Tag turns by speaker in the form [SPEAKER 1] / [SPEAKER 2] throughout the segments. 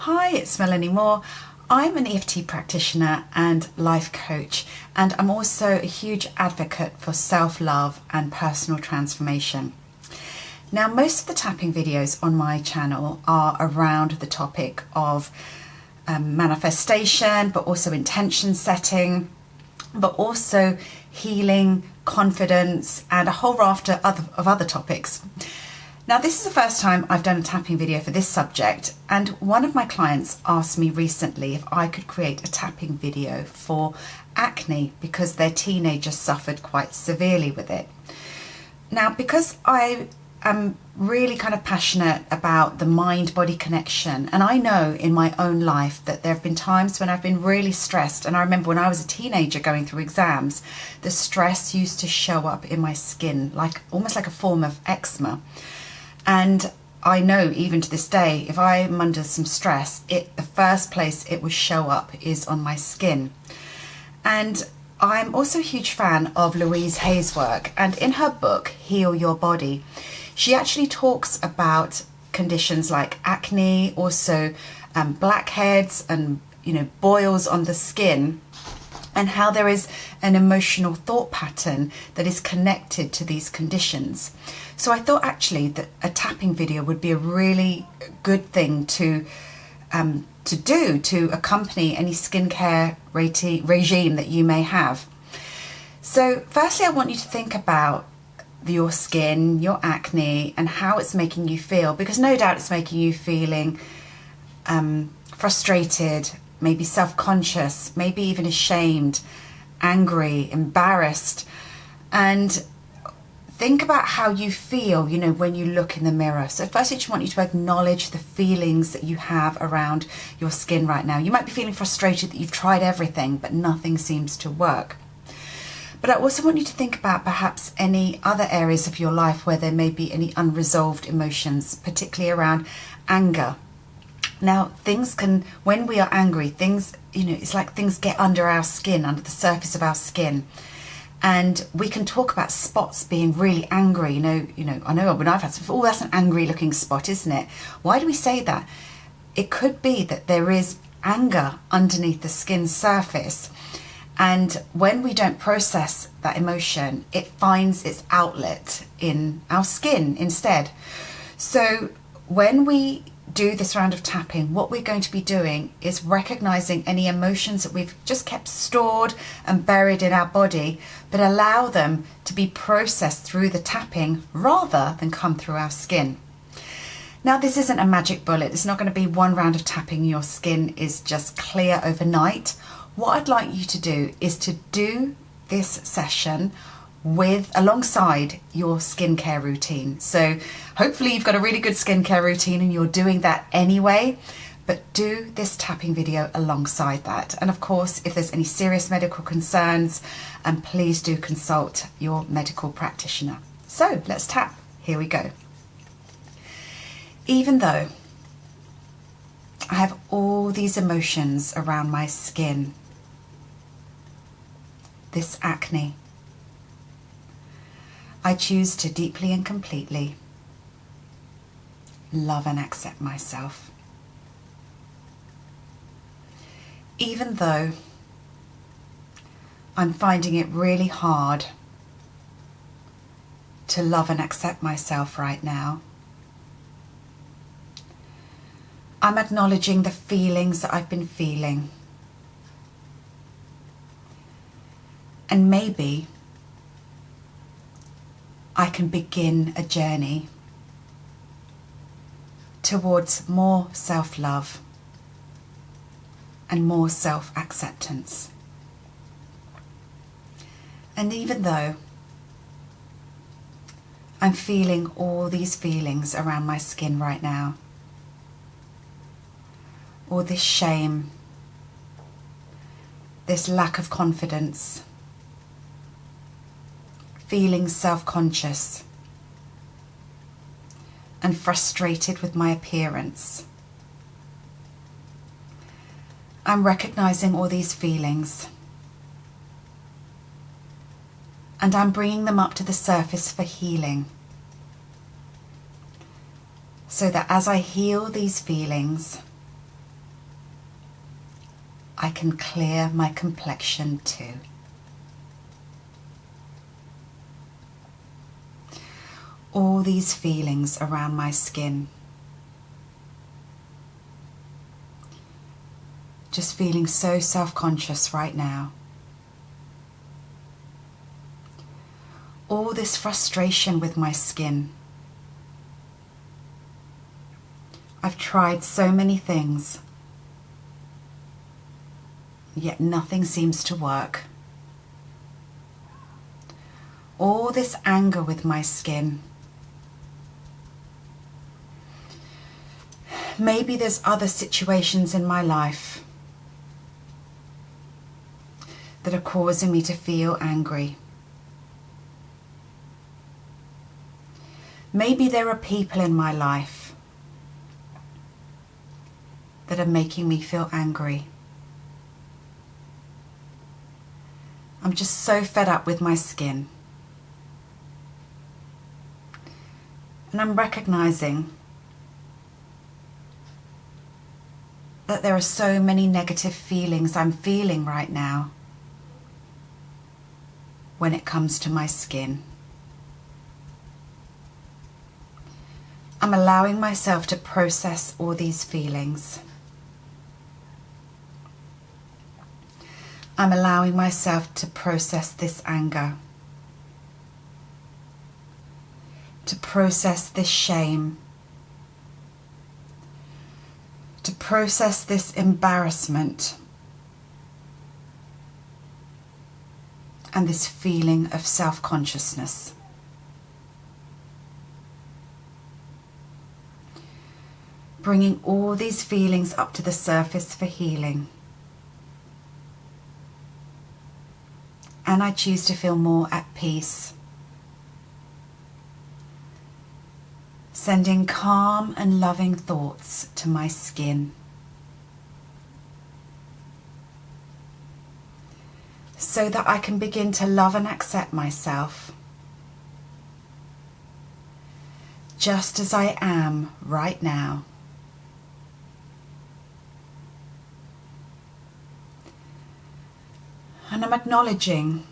[SPEAKER 1] Hi, it's Melanie Moore. I'm an EFT practitioner and life coach, and I'm also a huge advocate for self-love and personal transformation. Now, most of the tapping videos on my channel are around the topic of manifestation, but also intention setting, but also healing, confidence, and a whole raft of other topics. Now, this is the first time I've done a tapping video for this subject, and one of my clients asked me recently if I could create a tapping video for acne because their teenager suffered quite severely with it. Now, because I am really kind of passionate about the mind-body connection, and I know in my own life that there have been times when I've been really stressed, and I remember when I was a teenager going through exams, the stress used to show up in my skin, like almost like a form of eczema. And I know even to this day, if I'm under some stress, the first place it will show up is on my skin. And I'm also a huge fan of Louise Hay's work, and in her book, Heal Your Body, she actually talks about conditions like acne, also blackheads and boils on the skin, and how there is an emotional thought pattern that is connected to these conditions. So I thought actually that a tapping video would be a really good thing to do to accompany any skincare regime that you may have. So firstly, I want you to think about your skin, your acne, and how it's making you feel, because no doubt it's making you feeling frustrated, maybe self-conscious, maybe even ashamed, angry, embarrassed. And think about how you feel, when you look in the mirror. So first, I just want you to acknowledge the feelings that you have around your skin right now. You might be feeling frustrated that you've tried everything, but nothing seems to work. But I also want you to think about perhaps any other areas of your life where there may be any unresolved emotions, particularly around anger. Now, when we are angry, it's like things get under our skin, under the surface of our skin. And we can talk about spots being really angry. I know when I've had some, that's an angry looking spot, isn't it? Why do we say that? It could be that there is anger underneath the skin surface. And when we don't process that emotion, it finds its outlet in our skin instead. So when we do this round of tapping, what we're going to be doing is recognizing any emotions that we've just kept stored and buried in our body, but allow them to be processed through the tapping rather than come through our skin. Now, this isn't a magic bullet. It's not going to be one round of tapping your skin is just clear overnight. What I'd like you to do is to do this session alongside your skincare routine. So hopefully you've got a really good skincare routine and you're doing that anyway, but do this tapping video alongside that. And of course, if there's any serious medical concerns, please do consult your medical practitioner. So let's tap. Here we go. Even though I have all these emotions around my skin, this acne, I choose to deeply and completely love and accept myself. Even though I'm finding it really hard to love and accept myself right now, I'm acknowledging the feelings that I've been feeling. And maybe I can begin a journey towards more self-love and more self-acceptance. And even though I'm feeling all these feelings around my skin right now, all this shame, this lack of confidence, feeling self-conscious and frustrated with my appearance, I'm recognizing all these feelings and I'm bringing them up to the surface for healing. so that as I heal these feelings, I can clear my complexion too. All these feelings around my skin. Just feeling so self-conscious right now. All this frustration with my skin. I've tried so many things, yet nothing seems to work. All this anger with my skin. Maybe there's other situations in my life that are causing me to feel angry. Maybe there are people in my life that are making me feel angry. I'm just so fed up with my skin. And I'm recognizing that there are so many negative feelings I'm feeling right now when it comes to my skin. I'm allowing myself to process all these feelings. I'm allowing myself to process this anger, to process this shame, to process this embarrassment and this feeling of self-consciousness. Bringing all these feelings up to the surface for healing. And I choose to feel more at peace. Sending calm and loving thoughts to my skin. So that I can begin to love and accept myself just as I am right now. And I'm acknowledging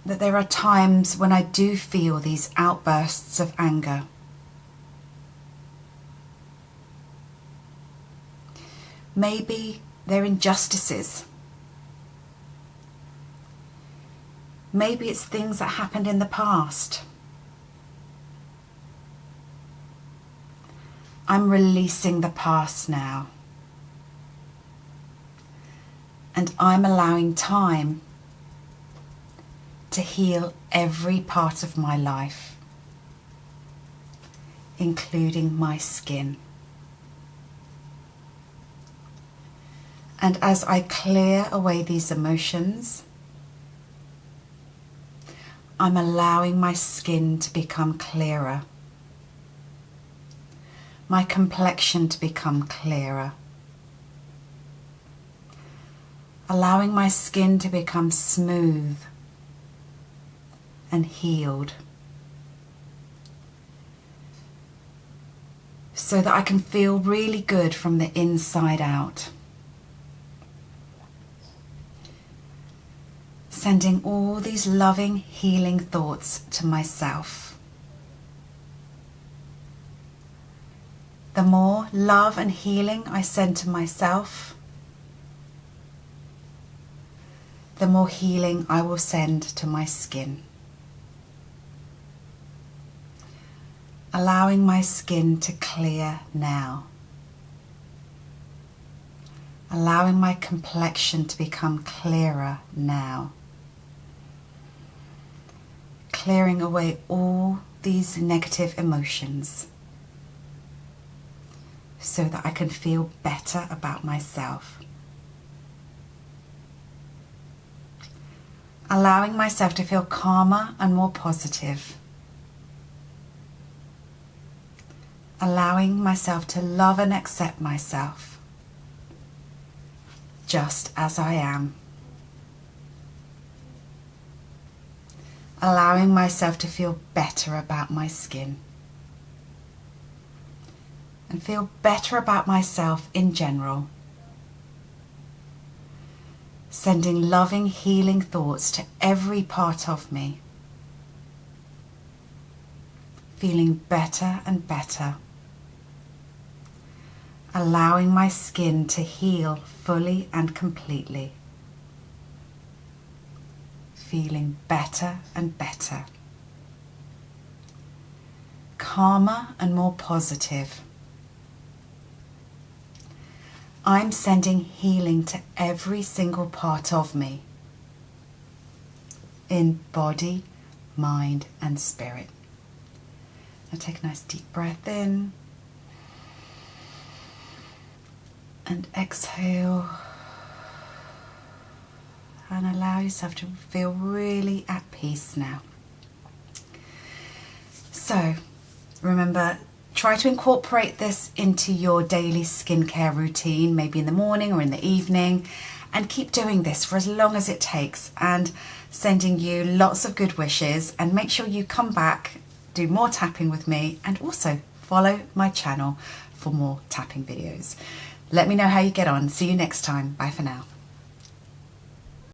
[SPEAKER 1] that there are times when I do feel these outbursts of anger. Maybe they're injustices. Maybe it's things that happened in the past. I'm releasing the past now. And I'm allowing time to heal every part of my life, including my skin. And as I clear away these emotions, I'm allowing my skin to become clearer, my complexion to become clearer, allowing my skin to become smooth and healed, so that I can feel really good from the inside out. Sending all these loving, healing thoughts to myself. The more love and healing I send to myself, the more healing I will send to my skin. Allowing my skin to clear now. Allowing my complexion to become clearer now. Clearing away all these negative emotions so that I can feel better about myself. Allowing myself to feel calmer and more positive. Allowing myself to love and accept myself just as I am. Allowing myself to feel better about my skin. And feel better about myself in general. sending loving, healing thoughts to every part of me, feeling better and better, allowing my skin to heal fully and completely, feeling better and better, calmer and more positive. I'm sending healing to every single part of me, in body, mind and spirit. Now take a nice deep breath in and exhale, and allow yourself to feel really at peace now. So remember, try to incorporate this into your daily skincare routine, maybe in the morning or in the evening, and keep doing this for as long as it takes, and sending you lots of good wishes. And make sure you come back, do more tapping with me, and also follow my channel for more tapping videos. Let me know how you get on. See you next time. Bye for now.